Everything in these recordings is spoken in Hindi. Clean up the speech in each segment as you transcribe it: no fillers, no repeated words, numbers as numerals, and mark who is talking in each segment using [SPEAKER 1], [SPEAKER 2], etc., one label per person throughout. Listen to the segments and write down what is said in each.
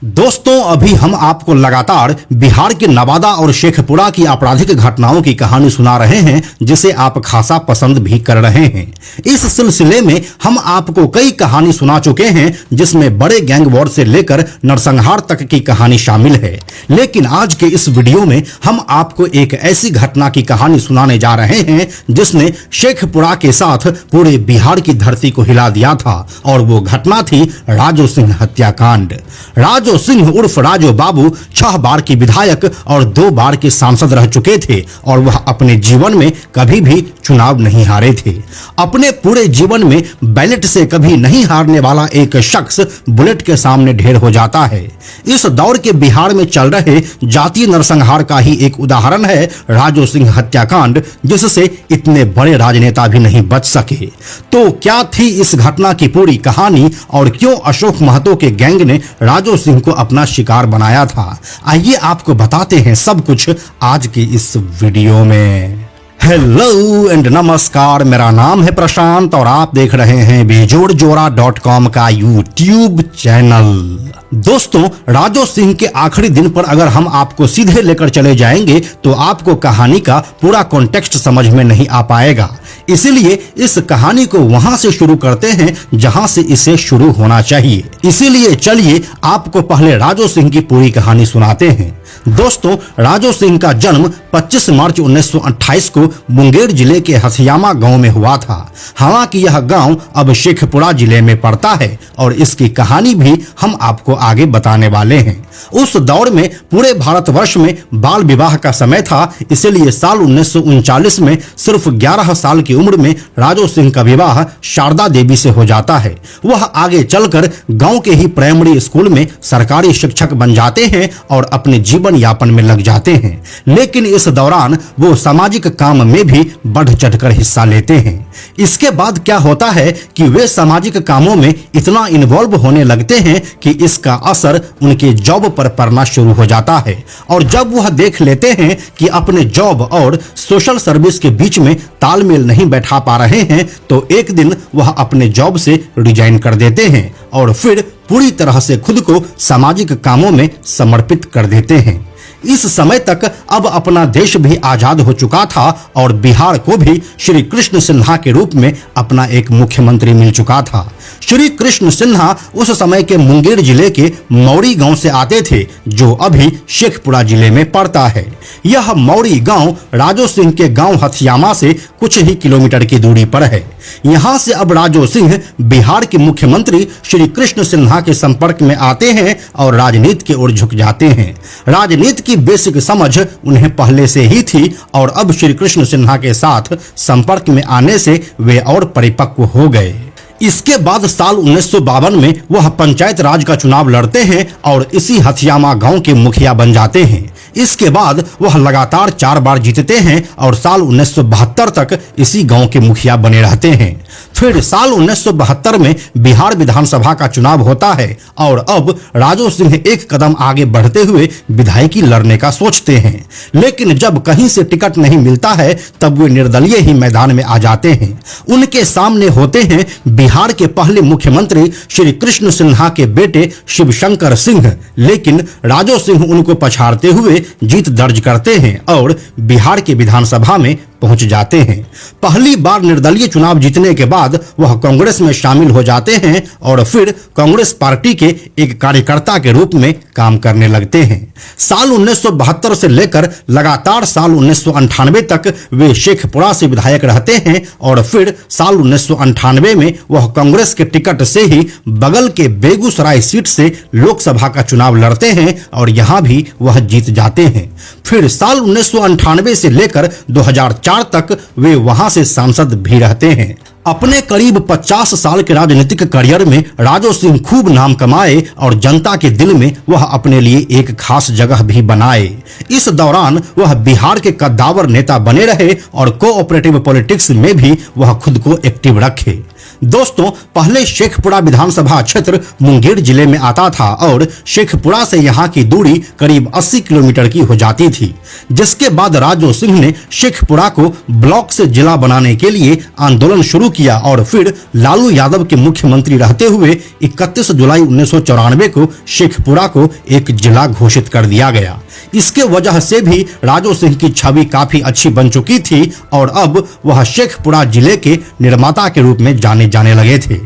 [SPEAKER 1] दोस्तों, अभी हम आपको लगातार बिहार के नवादा और शेखपुरा की आपराधिक घटनाओं की कहानी सुना रहे हैं, जिसे आप खासा पसंद भी कर रहे हैं। इस सिलसिले में हम आपको कई कहानी सुना चुके हैं, जिसमें बड़े गैंग वॉर से लेकर नरसंहार तक की कहानी शामिल है। लेकिन आज के इस वीडियो में हम आपको एक ऐसी घटना की कहानी सुनाने जा रहे हैं, जिसने शेखपुरा के साथ पूरे बिहार की धरती को हिला दिया था, और वो घटना थी राजू सिंह हत्याकांड। राजू सिंह उर्फ राजू बाबू 6 बार की विधायक और 2 बार के सांसद रह चुके थे, और वह अपने जीवन में कभी भी चुनाव नहीं हारे थे। अपने पूरे जीवन में बैलेट से कभी नहीं हारने वाला एक शख्स बुलेट के सामने ढेर हो जाता है। इस दौर के बिहार में चल रहे जातीय नरसंहार का ही एक उदाहरण है राजू सिंह हत्याकांड, जिससे इतने बड़े राजनेता भी नहीं बच सके। तो क्या थी इस घटना की पूरी कहानी, और क्यों अशोक महतो के गैंग ने राजू सिंह को अपना शिकार बनाया था? आइए आपको बताते हैं सब कुछ आज की इस वीडियो में। हेलो एंड नमस्कार, मेरा नाम है प्रशांत और आप देख रहे हैं बेजोड़जोड़ा.com का यूट्यूब चैनल। दोस्तों, राजू सिंह के आखिरी दिन पर अगर हम आपको सीधे लेकर चले जाएंगे तो आपको कहानी का पूरा कॉन्टेक्स्ट समझ में नहीं आ पाएगा। इसीलिए इस कहानी को वहां से शुरू करते हैं जहां से इसे शुरू होना चाहिए। इसीलिए चलिए आपको पहले राजू सिंह की पूरी कहानी सुनाते हैं। दोस्तों, राजू सिंह का जन्म 25 मार्च 1928 को मुंगेर जिले के हथियामा गांव में हुआ था। हालांकि यह गांव अब शेखपुरा जिले में पड़ता है, और इसकी कहानी भी हम आपको आगे बताने वाले हैं। उस दौर में पूरे भारतवर्ष में बाल विवाह का समय था, इसलिए साल 1939 में सिर्फ 11 साल की उम्र में राजू सिंह का विवाह शारदा देवी से हो जाता है। वह आगे चलकर गांव के ही प्राइमरी स्कूल में सरकारी शिक्षक बन जाते हैं और अपने जीवन यापन में लग जाते हैं। लेकिन इस दौरान वो सामाजिक काम में भी बढ़ चढ़कर हिस्सा लेते हैं। इसके बाद क्या होता है कि वे सामाजिक कामों में इतना इन्वॉल्व होने लगते हैं कि इसका असर उनके जॉब पर पड़ना शुरू हो जाता है, और जब वह देख लेते हैं कि अपने जॉब और सोशल सर्विस के बीच में तालमेल नहीं बैठा पा रहे हैं, तो एक दिन वह अपने जॉब से रिजाइन कर देते हैं और फिर पूरी तरह से खुद को सामाजिक कामों में समर्पित कर देते हैं। इस समय तक अब अपना देश भी आजाद हो चुका था, और बिहार को भी श्री कृष्ण सिन्हा के रूप में अपना एक मुख्यमंत्री मिल चुका था। श्री कृष्ण सिन्हा उस समय के मुंगेर जिले के मौरी गांव से आते थे, जो अभी शेखपुरा जिले में पड़ता है। यह मौरी गांव राजू सिंह के गांव हथियामा से कुछ ही किलोमीटर की दूरी पर है। यहां से अब राजू सिंह बिहार के मुख्यमंत्री श्री कृष्ण सिन्हा के संपर्क में आते हैं और राजनीति की ओर झुक जाते हैं। राजनीति की बेसिक समझ उन्हें पहले से ही थी, और अब श्री कृष्ण सिन्हा के साथ संपर्क में आने से वे और परिपक्व हो गए। इसके बाद साल 1952 में वह पंचायत राज का चुनाव लड़ते हैं और इसी हथियामा गांव के मुखिया बन जाते हैं। इसके बाद वह लगातार 4 बार जीतते हैं और साल 1972 तक इसी गांव के मुखिया बने रहते हैं। फिर साल 1972 में बिहार विधानसभा का चुनाव होता है, और अब राजू सिंह एक कदम आगे बढ़ते हुए विधायकी लड़ने का सोचते हैं। लेकिन जब कहीं से टिकट नहीं मिलता है, तब वे निर्दलीय ही मैदान में आ जाते हैं। उनके सामने होते हैं बिहार के पहले मुख्यमंत्री श्री कृष्ण सिन्हा के बेटे शिवशंकर सिंह, लेकिन राजू सिंह उनको पछाड़ते हुए जीत दर्ज करते हैं और बिहार के विधानसभा में पहुंच जाते हैं। पहली बार निर्दलीय चुनाव जीतने के बाद वह कांग्रेस में शामिल हो जाते हैं और फिर कांग्रेस पार्टी के एक कार्यकर्ता के रूप में काम करने लगते हैं। साल 1972 से लेकर लगातार साल 1998 तक वे शेखपुरा से विधायक रहते हैं, और फिर साल 1998 में वह कांग्रेस के टिकट से ही बगल के बेगूसराय सीट से लोकसभा का चुनाव लड़ते हैं, और यहां भी वह जीत जाते हैं। फिर साल 1998 से लेकर 2004 तक वे वहां से सांसद भी रहते हैं। अपने करीब 50 साल के राजनीतिक करियर में राजू सिंह खूब नाम कमाए, और जनता के दिल में वह अपने लिए एक खास जगह भी बनाए। इस दौरान वह बिहार के कद्दावर नेता बने रहे, और कोऑपरेटिव पॉलिटिक्स में भी वह खुद को एक्टिव रखे। दोस्तों, पहले शेखपुरा विधानसभा क्षेत्र मुंगेर जिले में आता था और शेखपुरा से यहाँ की दूरी करीब 80 किलोमीटर की हो जाती थी, जिसके बाद राजो सिंह ने शेखपुरा को ब्लॉक से जिला बनाने के लिए आंदोलन शुरू किया और फिर लालू यादव के मुख्यमंत्री रहते हुए 31 जुलाई 1994 को शेखपुरा को एक जिला घोषित कर दिया गया। इसके वजह से भी राजो सिंह की छवि काफी अच्छी बन चुकी थी और अब वह शेखपुरा जिले के निर्माता के रूप में जाने जाने लगे थे।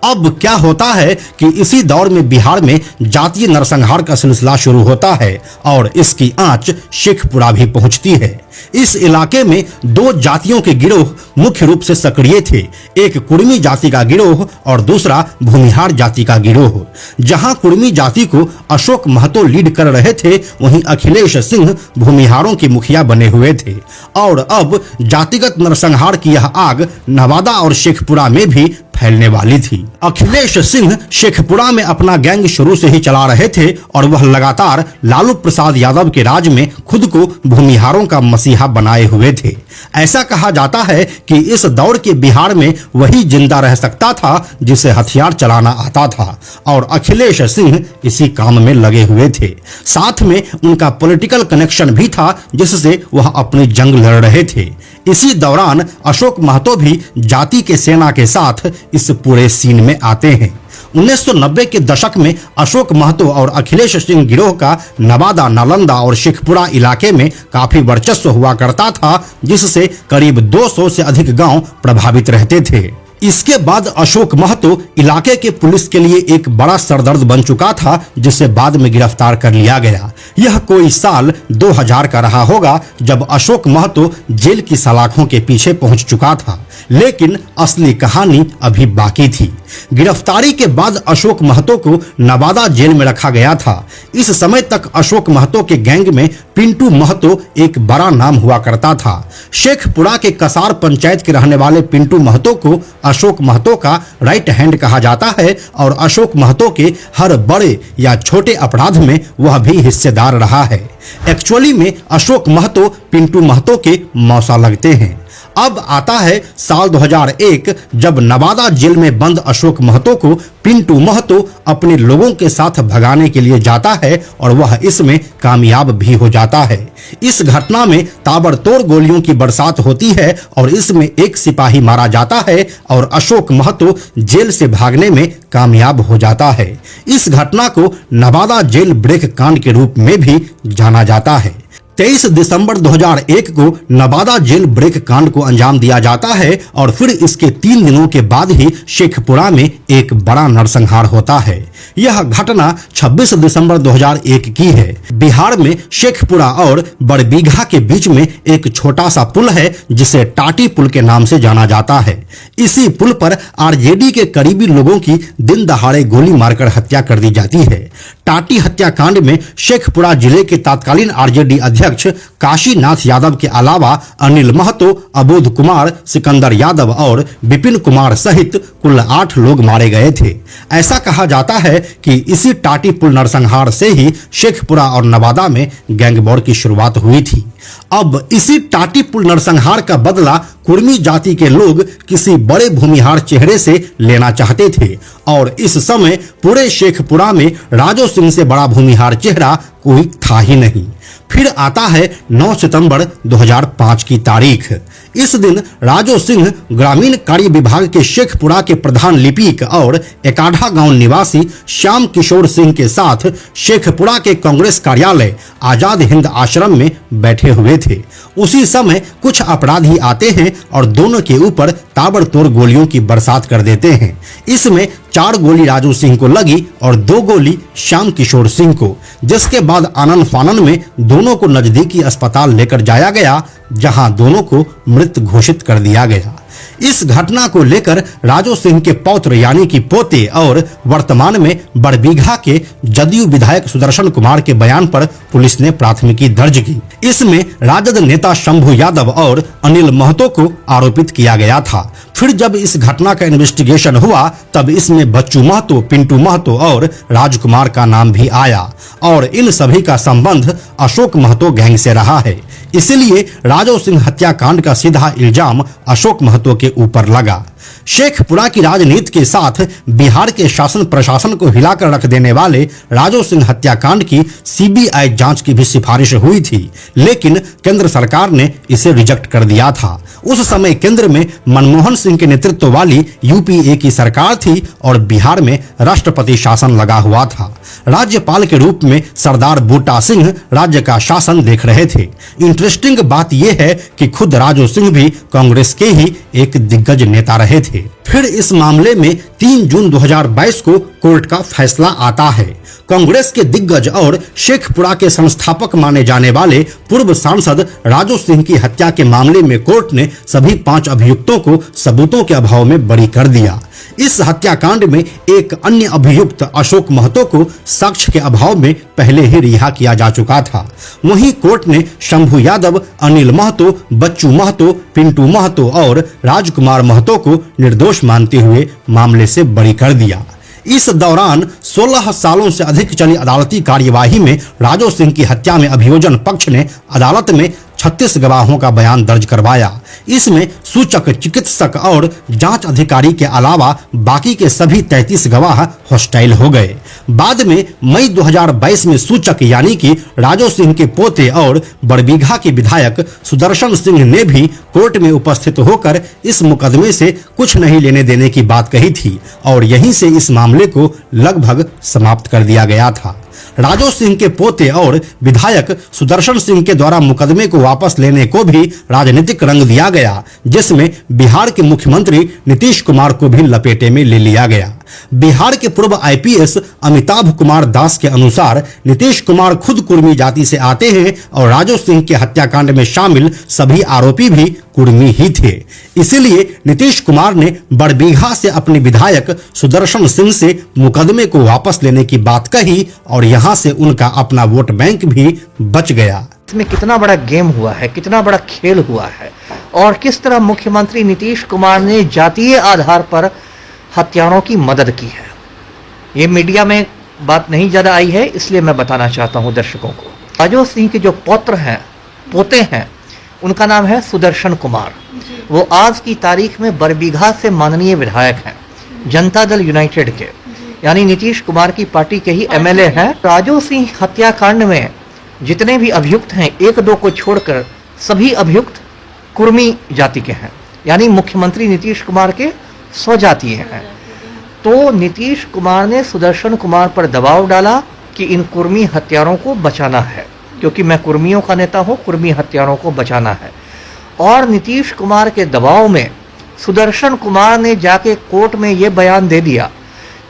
[SPEAKER 1] अब क्या होता है कि इसी दौर में बिहार में जातीय नरसंहार का सिलसिला शुरू होता है और इसकी आंच शेखपुरा भी पहुंचती है। इस इलाके में दो जातियों के गिरोह मुख्य रूप से सक्रिय थे, एक कुर्मी जाति का गिरोह और दूसरा भूमिहार जाति का गिरोह। जहां कुर्मी जाति को अशोक महतो लीड कर रहे थे, वहीं अखिलेश सिंह भूमिहारों के मुखिया बने हुए थे और अब जातिगत नरसंहार की यह आग नवादा और शेखपुरा में भी फैलने वाली थी। अखिलेश सिंह शेखपुरा में अपना गैंग शुरू से ही चला रहे थे और वह लगातार लालू प्रसाद यादव के राज में खुद को भूमिहारों का मसीहा बनाए हुए थे। ऐसा कहा जाता है कि इस दौर के बिहार में वही जिंदा रह सकता था जिसे हथियार चलाना आता था और अखिलेश सिंह इसी काम में लगे हुए थे। साथ में उनका पॉलिटिकल कनेक्शन भी था जिससे वह अपनी जंग लड़ रहे थे। इसी दौरान अशोक महतो भी जाति के सेना के साथ इस पूरे सीन में आते हैं। 1990 के दशक में अशोक महतो और अखिलेश सिंह गिरोह का नवादा, नालंदा और शेखपुरा इलाके में काफी वर्चस्व हुआ करता था, जिससे करीब 200 से अधिक गांव प्रभावित रहते थे। इसके बाद अशोक महतो इलाके के पुलिस के लिए एक बड़ा सरदर्द बन चुका था, जिसे बाद में गिरफ्तार कर लिया गया। यह कोई साल 2000 का रहा होगा जब अशोक महतो जेल की सलाखों के पीछे पहुंच चुका था, लेकिन असली कहानी अभी बाकी थी। गिरफ्तारी के बाद अशोक महतो को नवादा जेल में रखा गया था। इस समय तक अशोक महतो के गैंग में पिंटू महतो एक बड़ा नाम हुआ करता था। शेखपुरा के कसार पंचायत के रहने वाले पिंटू महतो को अशोक महतो का राइट हैंड कहा जाता है और अशोक महतो के हर बड़े या छोटे अपराध में वह भी हिस्सेदार रहा है। एक्चुअली में अशोक महतो पिंटू महतो के मौसा लगते हैं। अब आता है साल 2001, जब नवादा जेल में बंद अशोक महतो को पिंटू महतो अपने लोगों के साथ भगाने के लिए जाता है और वह इसमें कामयाब भी हो जाता है। इस घटना में ताबड़तोड़ गोलियों की बरसात होती है और इसमें एक सिपाही मारा जाता है और अशोक महतो जेल से भागने में कामयाब हो जाता है। इस घटना को नवादा जेल ब्रेक कांड के रूप में भी जाना जाता है। 23 दिसंबर 2001 को नवादा जेल ब्रेक कांड को अंजाम दिया जाता है और फिर इसके 3 दिनों के बाद ही शेखपुरा में एक बड़ा नरसंहार होता है। यह घटना 26 दिसंबर 2001 की है। बिहार में शेखपुरा और बड़बीघा के बीच में एक छोटा सा पुल है जिसे टाटी पुल के नाम से जाना जाता है। इसी पुल पर आरजेडी के करीबी लोगों की दिन दहाड़े गोली मारकर हत्या कर दी जाती है। टाटी हत्याकांड में शेखपुरा जिले के तत्कालीन आरजेडी अध्यक्ष काशीनाथ यादव के अलावा अनिल महतो, अबोध कुमार, सिकंदर यादव और विपिन कुमार सहित कुल 8 लोग मारे गए थे। ऐसा कहा जाता है कि इसी टाटी पुल नरसंहार से ही शेखपुरा और नवादा में गैंग वॉर की शुरुआत हुई थी। अब इसी टाटी पुल नरसंहार का बदला कुर्मी जाति के लोग किसी बड़े भूमिहार चेहरे से लेना चाहते थे और इस समय पूरे शेखपुरा में राजो सिंह से बड़ा भूमिहार चेहरा कोई था ही नहीं। फिर आता है 9 सितंबर 2005 की तारीख। इस दिन राजो सिंह ग्रामीण कार्य विभाग के शेखपुरा के प्रधान लिपिक और एकाढ़ा गांव निवासी श्याम किशोर सिंह के साथ शेखपुरा के कांग्रेस कार्यालय आजाद हिंद आश्रम में बैठे हुए थे। उसी समय कुछ अपराधी आते हैं और दोनों के ऊपर ताबड़तोड़ गोलियों की बरसात कर देते हैं। इसमें 4 गोली राजू सिंह को लगी और 2 गोली श्याम किशोर सिंह को, जिसके बाद आनन फानन में दोनों को नजदीकी अस्पताल लेकर जाया गया, जहां दोनों को मृत घोषित कर दिया गया। इस घटना को लेकर राजो सिंह के पौत्र यानी कि पोते और वर्तमान में बड़बीघा के जदयू विधायक सुदर्शन कुमार के बयान पर पुलिस ने प्राथमिकी दर्ज की। इसमें राजद नेता शंभू यादव और अनिल महतो को आरोपित किया गया था। फिर जब इस घटना का इन्वेस्टिगेशन हुआ तब इसमें बच्चू महतो, पिंटू महतो और राजकुमार का नाम भी आया और इन सभी का संबंध अशोक महतो गैंग से रहा है। इसलिए राजो सिंह हत्याकांड का सीधा इल्जाम अशोक महतो महतो के ऊपर लगा। शेखपुरा की राजनीति के साथ बिहार के शासन प्रशासन को हिलाकर रख देने वाले राजू सिंह हत्याकांड की सीबीआई जांच की भी सिफारिश हुई थी, लेकिन केंद्र सरकार ने इसे रिजेक्ट कर दिया था। उस समय केंद्र में मनमोहन सिंह के नेतृत्व वाली यूपीए की सरकार थी और बिहार में राष्ट्रपति शासन लगा हुआ था। राज्यपाल के रूप में सरदार बूटा सिंह राज्य का शासन देख रहे थे। इंटरेस्टिंग बात यह है कि खुद राजू सिंह भी कांग्रेस के ही एक दिग्गज नेता रहे थे। फिर इस मामले में 3 जून 2022 को कोर्ट का फैसला आता है। कांग्रेस के दिग्गज और शेखपुरा के संस्थापक माने जाने वाले पूर्व सांसद राजू सिंह की हत्या के मामले में कोर्ट ने सभी 5 अभियुक्तों को सबूतों के अभाव में बरी कर दिया। इस हत्याकांड में एक अन्य अभियुक्त अशोक महतो को साक्ष्य के अभाव में पहले ही रिहा किया जा चुका था। वहीं कोर्ट ने शंभू यादव, अनिल महतो, बच्चू महतो, पिंटू महतो और राजकुमार महतो को निर्दोष मानते हुए मामले से बरी कर दिया। इस दौरान 16 सालों से अधिक चली अदालती कार्यवाही में राजू सिंह की हत्या में अभियोजन पक्ष ने अदालत में 36 गवाहों का बयान दर्ज करवाया। इसमें सूचक, चिकित्सक और जांच अधिकारी के अलावा बाकी के सभी 33 गवाह हॉस्टाइल हो गए। बाद में मई 2022 में सूचक यानी कि राजू सिंह के पोते और बड़बीघा के विधायक सुदर्शन सिंह ने भी कोर्ट में उपस्थित होकर इस मुकदमे से कुछ नहीं लेने देने की बात कही थी और यहीं से इस मामले को लगभग समाप्त कर दिया गया था। राजू सिंह के पोते और विधायक सुदर्शन सिंह के द्वारा मुकदमे को वापस लेने को भी राजनीतिक रंग दिया गया, जिसमें बिहार के मुख्यमंत्री नीतीश कुमार को भी लपेटे में ले लिया गया। बिहार के पूर्व आईपीएस अमिताभ कुमार दास के अनुसार नीतीश कुमार खुद कुर्मी जाति से आते हैं और राजू सिंह के हत्याकांड में शामिल सभी आरोपी भी कुर्मी ही थे। इसीलिए नीतीश कुमार ने बड़बीघा से अपने विधायक सुदर्शन सिंह से मुकदमे को वापस लेने की बात कही और यहां से उनका अपना वोट बैंक भी बच गया।
[SPEAKER 2] इसमें कितना बड़ा गेम हुआ है, कितना बड़ा खेल हुआ है और किस तरह मुख्यमंत्री नीतीश कुमार ने जातीय आधार पर हत्यारों की मदद की है। ये मीडिया में बात नहीं ज्यादा आई है, इसलिए मैं बताना चाहता हूं दर्शकों को। राजू सिंह के जो पोते हैं उनका नाम है सुदर्शन कुमार। वो आज की तारीख में बड़बीघा से माननीय विधायक हैं, जनता दल यूनाइटेड के, यानी नीतीश कुमार की पार्टी के ही एमएलए हैं। राजू सिंह हत्याकांड में जितने भी अभियुक्त हैं, 1-2 को छोड़कर सभी अभियुक्त कुर्मी जाति के हैं, यानी मुख्यमंत्री नीतीश कुमार के स्वजातीय हैं। तो नीतीश कुमार ने सुदर्शन कुमार पर दबाव डाला कि इन कुर्मी हत्यारों को बचाना है, क्योंकि मैं कुर्मियों का नेता हूं, कुर्मी हत्यारों को बचाना है। और नीतीश कुमार के दबाव में सुदर्शन कुमार ने जाके कोर्ट में ये बयान दे दिया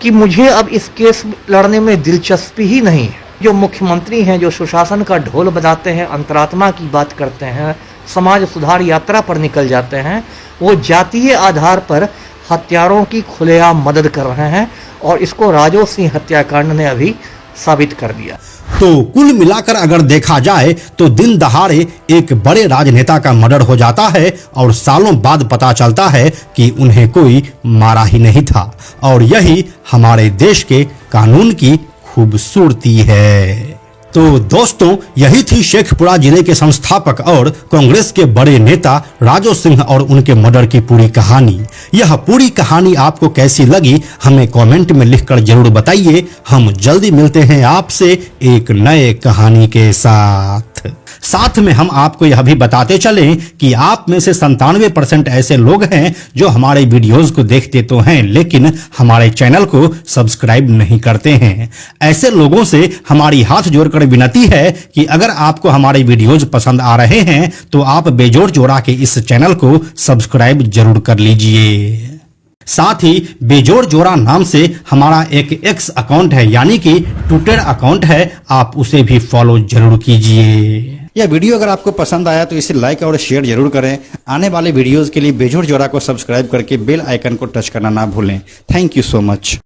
[SPEAKER 2] कि मुझे अब इस केस लड़ने में दिलचस्पी ही नहीं है। जो मुख्यमंत्री हैं, जो सुशासन का ढोल बजाते हैं, अंतरात्मा की बात करते हैं, समाज सुधार यात्रा पर निकल जाते हैं, वो जातीय आधार पर हत्यारों की खुलेआम मदद कर रहे हैं और इसको राजू सिंह हत्याकांड ने अभी साबित कर दिया।
[SPEAKER 1] तो कुल मिलाकर अगर देखा जाए तो दिन दहाड़े एक बड़े राजनेता का मर्डर हो जाता है और सालों बाद पता चलता है कि उन्हें कोई मारा ही नहीं था। और यही हमारे देश के कानून की खूबसूरती है। तो दोस्तों, यही थी शेखपुरा जिले के संस्थापक और कांग्रेस के बड़े नेता राजू सिंह और उनके मर्डर की पूरी कहानी। यह पूरी कहानी आपको कैसी लगी हमें कमेंट में लिखकर जरूर बताइए। हम जल्दी मिलते हैं आपसे एक नए कहानी के साथ में हम आपको यह भी बताते चलें कि आप में से 97% ऐसे लोग हैं जो हमारे वीडियोस को देखते तो हैं लेकिन हमारे चैनल को सब्सक्राइब नहीं करते हैं। ऐसे लोगों से हमारी हाथ जोड़कर विनती है कि अगर आपको हमारे वीडियोस पसंद आ रहे हैं तो आप बेजोड़ जोड़ा के इस चैनल को सब्सक्राइब जरूर कर लीजिए। साथ ही बेजोड़ जोड़ा नाम से हमारा एक एक्स अकाउंट है, यानी कि ट्विटर अकाउंट है, आप उसे भी फॉलो जरूर कीजिए। यह वीडियो अगर आपको पसंद आया तो इसे लाइक और शेयर जरूर करें। आने वाले वीडियोस के लिए बेजोड़ जोड़ा को सब्सक्राइब करके बेल आइकन को टच करना ना भूलें। Thank you so much.